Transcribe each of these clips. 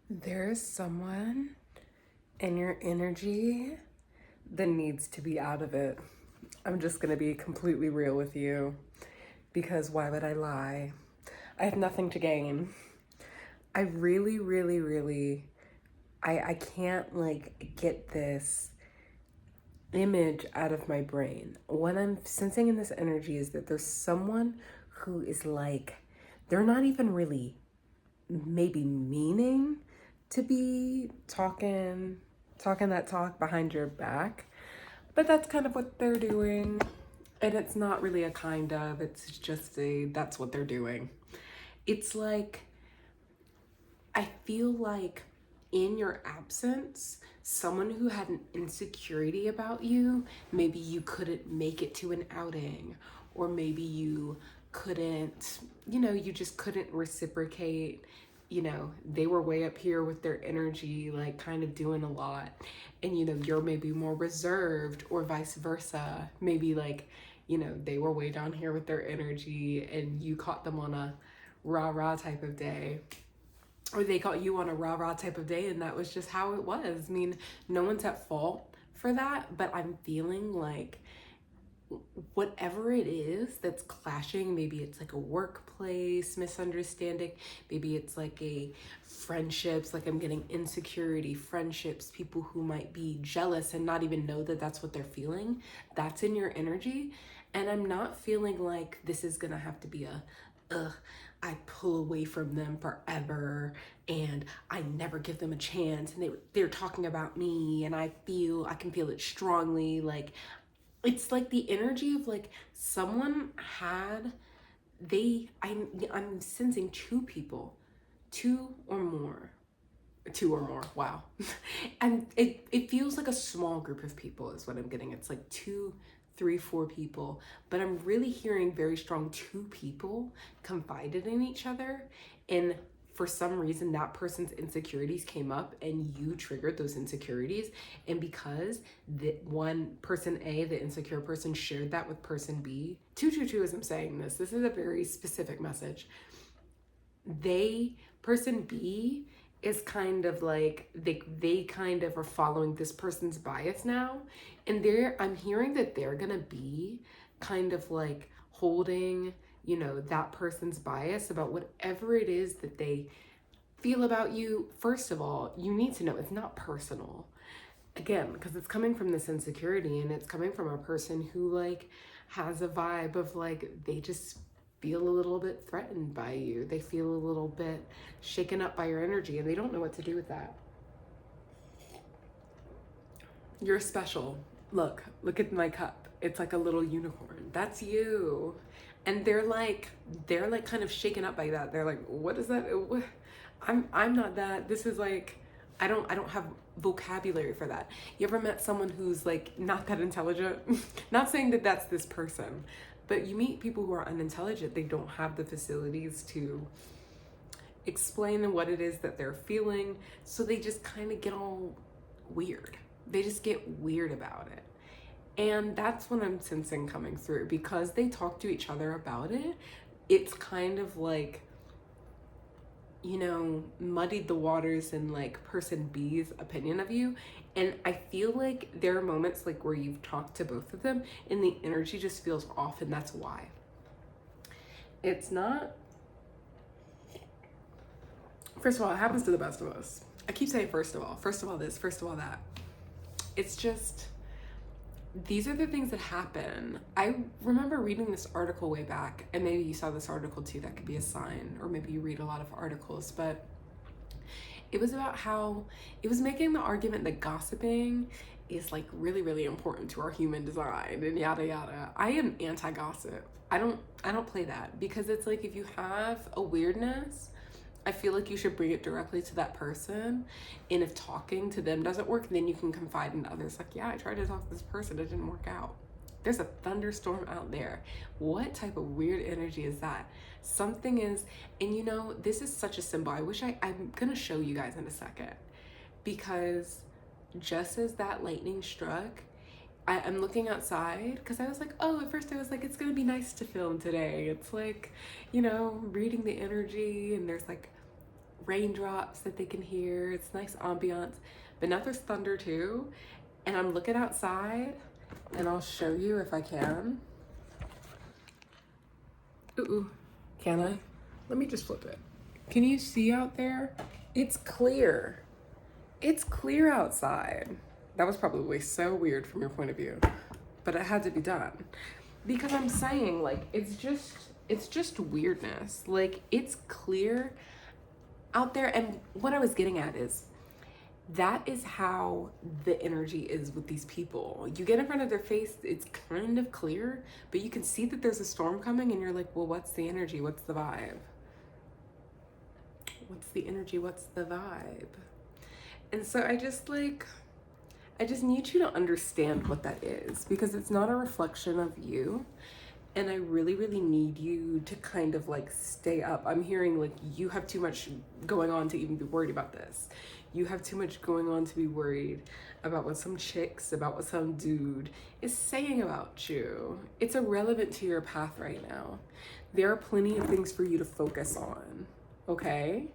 There's someone in your energy that needs to be out of it. I'm just gonna be completely real with you because why would I lie? I have nothing to gain. I really, really, really, I can't get this image out of my brain. What I'm sensing in this energy is that there's someone who is they're not even really maybe meaning to be talking that talk behind your back, but that's kind of what they're doing. And it's not really a kind of, it's just that's what they're doing. It's like, I feel like in your absence, someone who had an insecurity about you, maybe you couldn't make it to an outing, or maybe you couldn't, you just couldn't reciprocate. They were way up here with their energy, like kind of doing a lot. And, you're maybe more reserved, or vice versa. Maybe they were way down here with their energy and you caught them on a rah rah type of day, or they caught you on a rah rah type of day, and that was just how it was. I mean, no one's at fault for that, but I'm feeling like whatever it is that's clashing, maybe it's like a workplace misunderstanding, maybe it's like a friendships, like I'm getting insecurity, friendships, people who might be jealous and not even know that that's what they're feeling, that's in your energy. And I'm not feeling like this is gonna have to be a I pull away from them forever and I never give them a chance, and they're talking about me and I can feel it strongly. Like, it's like the energy of like someone had I'm sensing two or more, wow. And it feels like a small group of people is what I'm getting. It's like 2, 3, 4 people, but I'm really hearing very strong 2 people confided in each other, and for some reason that person's insecurities came up and you triggered those insecurities. And because the one person A, the insecure person, shared that with person B, 222, as I'm saying this is a very specific message. Person B is kind of like they kind of are following this person's bias now, and I'm hearing that they're gonna be kind of like holding that person's bias about whatever it is that they feel about you. First of all, you need to know it's not personal, again, because it's coming from this insecurity, and it's coming from a person who has a vibe of they just feel a little bit threatened by you. They feel a little bit shaken up by your energy, and they don't know what to do with that. You're special. Look at my cup. It's like a little unicorn. That's you. And they're kind of shaken up by that. They're like, what is that? I'm not that. This is like, I don't have vocabulary for that. You ever met someone who's not that intelligent? Not saying that that's this person, but you meet people who are unintelligent. They don't have the facilities to explain what it is that they're feeling, so they just kind of get all weird. They just get weird about it. And that's what I'm sensing coming through, because they talk to each other about it. It's kind of muddied the waters in person B's opinion of you. And I feel like there are moments where you've talked to both of them and the energy just feels off, and that's why. It's not, first of all, it happens to the best of us. I keep saying first of all this, first of all that. It's just, these are the things that happen. I remember reading this article way back, and maybe you saw this article too, that could be a sign, or maybe you read a lot of articles, but it was about how it was making the argument that gossiping is really, really important to our human design and yada yada. I am anti-gossip. I don't play that, because it's if you have a weirdness, I feel like you should bring it directly to that person. And if talking to them doesn't work, then you can confide in others. Yeah, I tried to talk to this person, it didn't work out. There's a thunderstorm out there. What type of weird energy is that? Something is, and this is such a symbol. I'm gonna show you guys in a second, because just as that lightning struck, I'm looking outside, because I was at first I was it's gonna be nice to film today. It's reading the energy, and there's raindrops that they can hear. It's nice ambiance. But now there's thunder too. And I'm looking outside, and I'll show you if I can. Ooh, can I? Let me just flip it. Can you see out there? It's clear. It's clear outside. That was probably so weird from your point of view, but it had to be done. Because I'm saying, like, it's just weirdness. Like, it's clear out there. And what I was getting at is, that is how the energy is with these people. You get in front of their face, it's kind of clear, but you can see that there's a storm coming, and you're like, well, what's the energy? What's the vibe? What's the energy? What's the vibe? And so I just need you to understand what that is, because it's not a reflection of you. And I really, really need you to kind of like stay up. I'm hearing like you have too much going on to even be worried about this. You have too much going on to be worried about what some chicks, about what some dude is saying about you. It's irrelevant to your path right now. There are plenty of things for you to focus on, okay?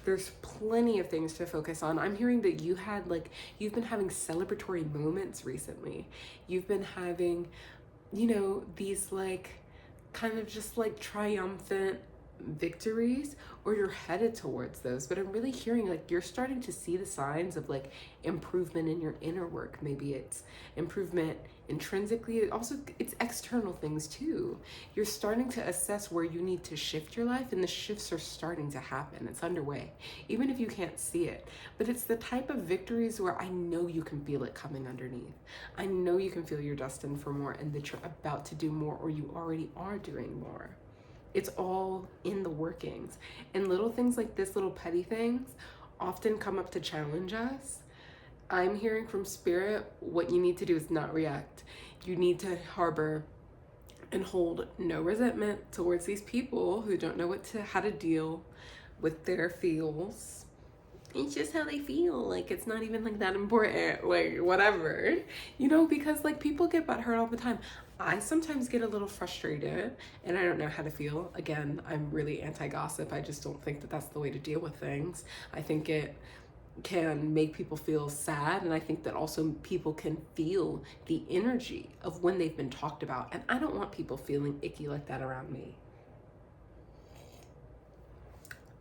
There's plenty of things to focus on. I'm hearing that you've been having celebratory moments recently. You've been having, these like kind of just like triumphant victories, or you're headed towards those. But I'm really hearing like you're starting to see the signs of like improvement in your inner work. Maybe it's improvement intrinsically. Also, it's external things too. You're starting to assess where you need to shift your life, and the shifts are starting to happen. It's underway, even if you can't see it. But it's the type of victories where I know you can feel it coming underneath. I know you can feel you're destined for more, and that you're about to do more, or you already are doing more. It's all in the workings. And little things like this, little petty things, often come up to challenge us. I'm hearing from Spirit, what you need to do is not react. You need to harbor and hold no resentment towards these people who don't know how to deal with their feels. It's just how they feel. Like, it's not even like that important, like whatever, because like people get butthurt all the time. I sometimes get a little frustrated and I don't know how to feel. Again, I'm really anti-gossip. I just don't think that that's the way to deal with things. I think it can make people feel sad, and I think that also people can feel the energy of when they've been talked about, and I don't want people feeling icky like that around me.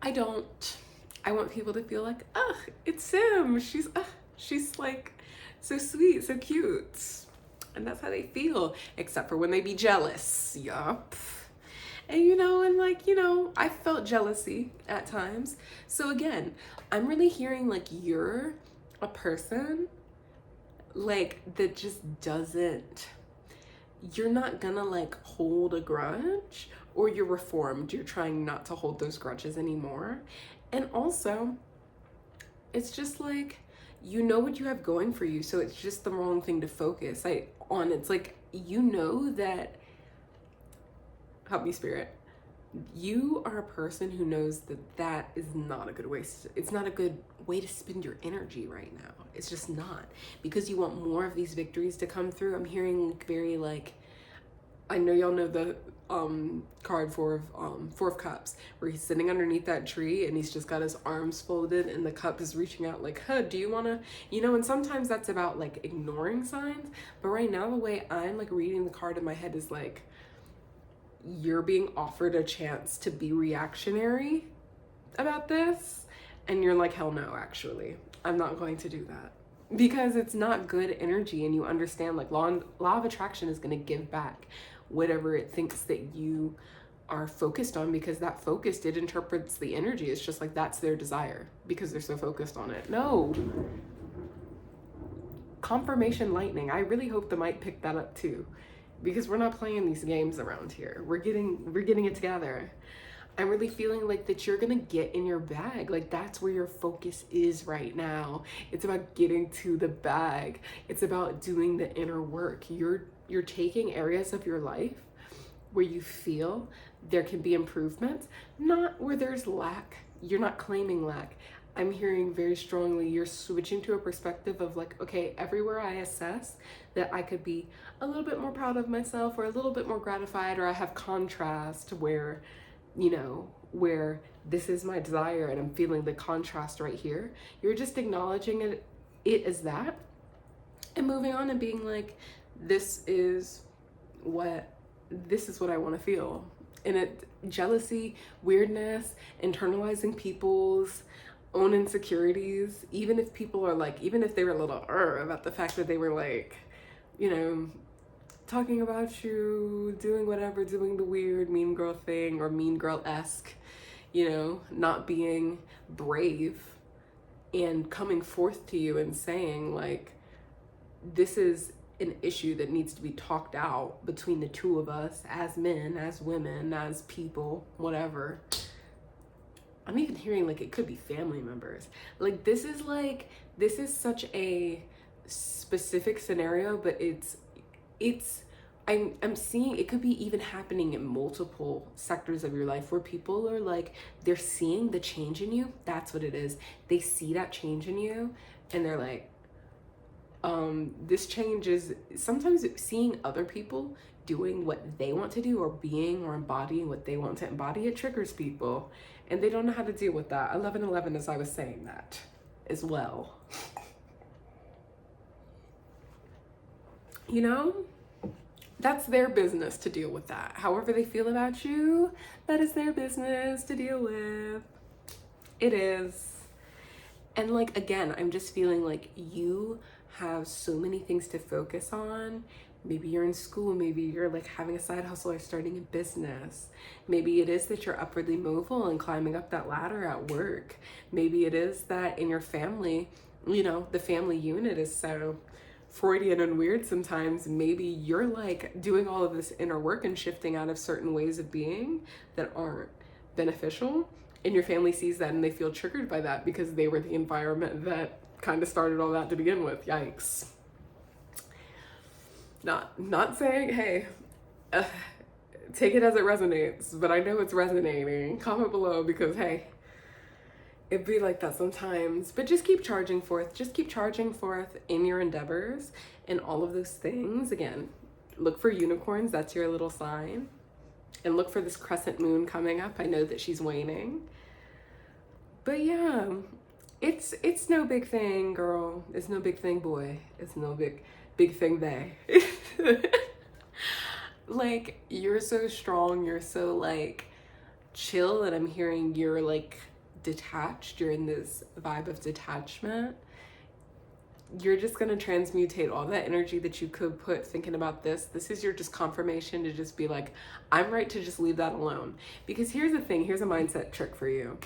I want people to feel like, it's Sim. She's like so sweet, so cute. And that's how they feel, except for when they be jealous. Yup. And I felt jealousy at times. So again, I'm really hearing like you're a person like that just doesn't, you're not gonna like hold a grudge, or you're reformed. You're trying not to hold those grudges anymore. And also, it's just like, what you have going for you, so it's just the wrong thing to focus on. It's like, that, help me Spirit, you are a person who knows that is not a good way. It's not a good way to spend your energy right now. It's just not, because you want more of these victories to come through. I'm hearing very like, I know y'all know the card Four of Cups, where he's sitting underneath that tree and he's just got his arms folded and the cup is reaching out like, do you want to, and sometimes that's about like ignoring signs. But right now, the way I'm like reading the card in my head is like, you're being offered a chance to be reactionary about this, and you're like, hell no, actually, I'm not going to do that, because it's not good energy. And you understand like law of attraction is going to give back whatever it thinks that you are focused on, because that focus, it interprets the energy. It's just like, that's their desire because they're so focused on it. No. Confirmation lightning. I really hope the mic picked that up too, because we're not playing these games around here. We're getting it together. I'm really feeling like that you're gonna get in your bag. Like, that's where your focus is right now. It's about getting to the bag. It's about doing the inner work. You're taking areas of your life where you feel there can be improvements, not where there's lack. You're not claiming lack. I'm hearing very strongly you're switching to a perspective of like, okay, everywhere I assess that I could be a little bit more proud of myself, or a little bit more gratified, or I have contrast where, where this is my desire and I'm feeling the contrast right here. You're just acknowledging it as that and moving on and being like, this is what I want to feel. And it, jealousy, weirdness, internalizing people's own insecurities, even if people are like, even if they were a little about the fact that they were like, you know, talking about you, doing whatever, doing the weird mean girl thing or mean girl-esque, you know, not being brave and coming forth to you and saying like, this is an issue that needs to be talked out between the two of us as men, as women, as people, whatever. I'm even hearing like it could be family members. Like this is such a specific scenario, but I'm seeing it could be even happening in multiple sectors of your life where people are like, they're seeing the change in you. That's what it is. They see that change in you and they're like, this change is sometimes seeing other people doing what they want to do or being or embodying what they want to embody. It triggers people and they don't know how to deal with that. 11:11, as I was saying that as well. You know, that's their business to deal with that. However they feel about you, that is their business to deal with. It is. And like, again, I'm just feeling like you have so many things to focus on. Maybe you're in school, maybe you're like having a side hustle or starting a business. Maybe it is that you're upwardly mobile and climbing up that ladder at work. Maybe it is that in your family, you know, the family unit is so Freudian and weird sometimes. Maybe you're like doing all of this inner work and shifting out of certain ways of being that aren't beneficial. And your family sees that and they feel triggered by that because they were the environment that kind of started all that to begin with. Yikes. Not saying, hey, take it as it resonates, but I know it's resonating. Comment below because, hey, it'd be like that sometimes. But just keep charging forth. Just keep charging forth in your endeavors and all of those things. Again, look for unicorns. That's your little sign. And look for this crescent moon coming up. I know that she's waning. But yeah, it's no big thing, girl. It's no big thing, boy. It's no big thing, they. Like, you're so strong. You're so like chill. And I'm hearing you're like detached. You're in this vibe of detachment. You're just going to transmutate all that energy that you could put thinking about this. This is your just confirmation to just be like, I'm right to just leave that alone. Because here's the thing, here's a mindset trick for you.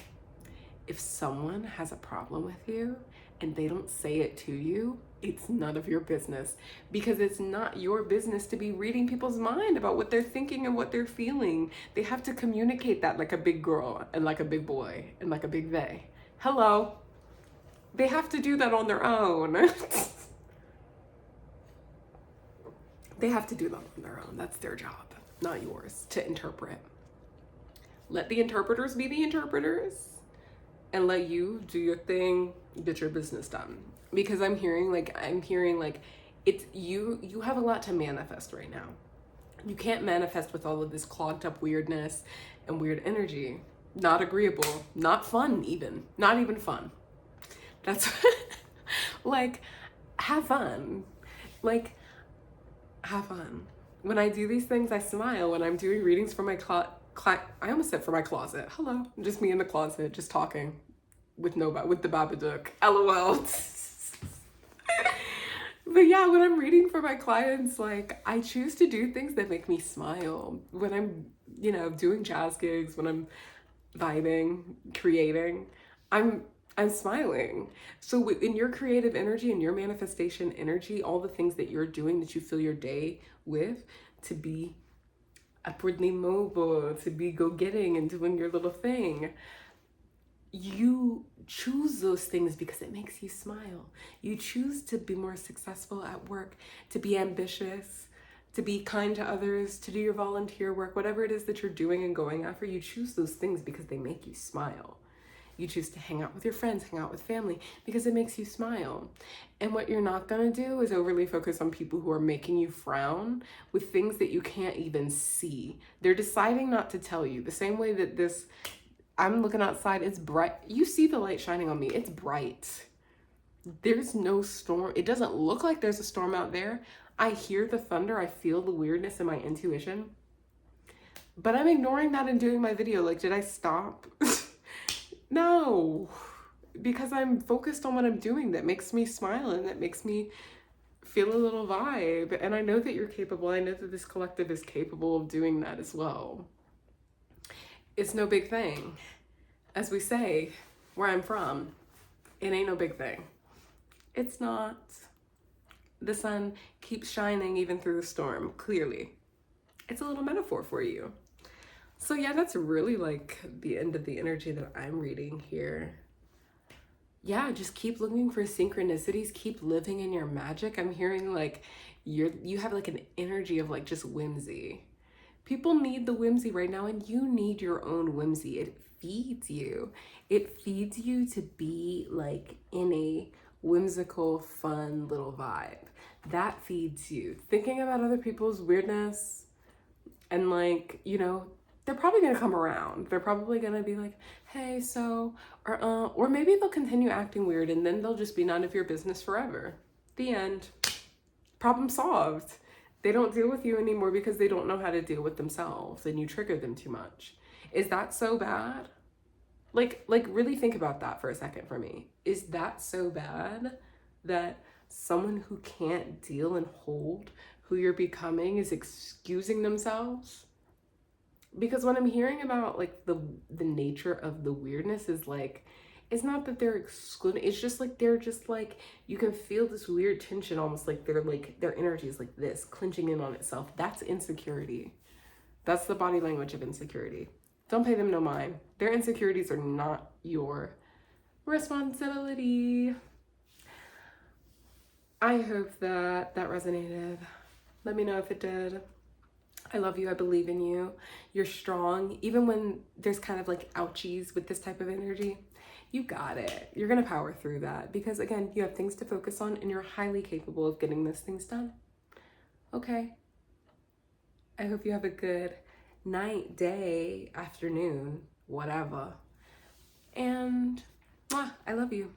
If someone has a problem with you and they don't say it to you, it's none of your business. Because it's not your business to be reading people's mind about what they're thinking and what they're feeling. They have to communicate that like a big girl and like a big boy and like a big they. Hello. They have to do that on their own. They have to do that on their own. That's their job, not yours, to interpret. Let the interpreters be the interpreters and let you do your thing, get your business done. Because I'm hearing like it's you have a lot to manifest right now. You can't manifest with all of this clogged up weirdness and weird energy. Not agreeable, not fun even, not even fun. That's like, have fun. Like, have fun. When I do these things, I smile. When I'm doing readings for my I almost said for my closet. Hello, just me in the closet, just talking with the Babadook. LOL. But yeah, when I'm reading for my clients, like, I choose to do things that make me smile. When I'm, you know, doing jazz gigs, when I'm vibing, creating, I'm smiling. So in your creative energy and your manifestation energy, all the things that you're doing that you fill your day with, to be upwardly mobile, to be go-getting and doing your little thing, you choose those things because it makes you smile. You choose to be more successful at work, to be ambitious, to be kind to others, to do your volunteer work, whatever it is that you're doing and going after. You choose those things because they make you smile. You choose to hang out with your friends, hang out with family, because it makes you smile. And what you're not gonna do is overly focus on people who are making you frown with things that you can't even see. They're deciding not to tell you. The same way that this I'm looking outside. It's bright. You see the light shining on me. It's bright. There's no storm. It doesn't look like there's a storm out there. I hear the thunder. I feel the weirdness in my intuition. But I'm ignoring that and doing my video. Like, did I stop? No. Because I'm focused on what I'm doing that makes me smile and that makes me feel a little vibe. And I know that you're capable. I know that this collective is capable of doing that as well. It's no big thing. As we say, where I'm from, it ain't no big thing. It's not. The sun keeps shining even through the storm, clearly. It's a little metaphor for you. So yeah, that's really like the end of the energy that I'm reading here. Yeah, just keep looking for synchronicities, keep living in your magic. I'm hearing like you have like an energy of like just whimsy. People need the whimsy right now, and you need your own whimsy. It feeds you. It feeds you to be like in a whimsical, fun little vibe. That feeds you. Thinking about other people's weirdness and like, you know, they're probably gonna come around. They're probably gonna be like, hey, so, or maybe they'll continue acting weird and then they'll just be none of your business forever. The end. Problem solved. They don't deal with you anymore because they don't know how to deal with themselves and you trigger them too much. Is that so bad? Like really think about that for a second for me. Is that so bad that someone who can't deal and hold who you're becoming is excusing themselves? Because what I'm hearing about like the nature of the weirdness is like, it's not that they're excluding, it's just like they're just like, you can feel this weird tension, almost like they're like their energy is like this, clenching in on itself. That's insecurity. That's the body language of insecurity. Don't pay them no mind. Their insecurities are not your responsibility. I hope that resonated. Let me know if it did. I love you. I believe in you. You're strong. Even when there's kind of like ouchies with this type of energy, you got it. You're going to power through that because, again, you have things to focus on and you're highly capable of getting those things done. Okay. I hope you have a good night, day, afternoon, whatever. And I love you.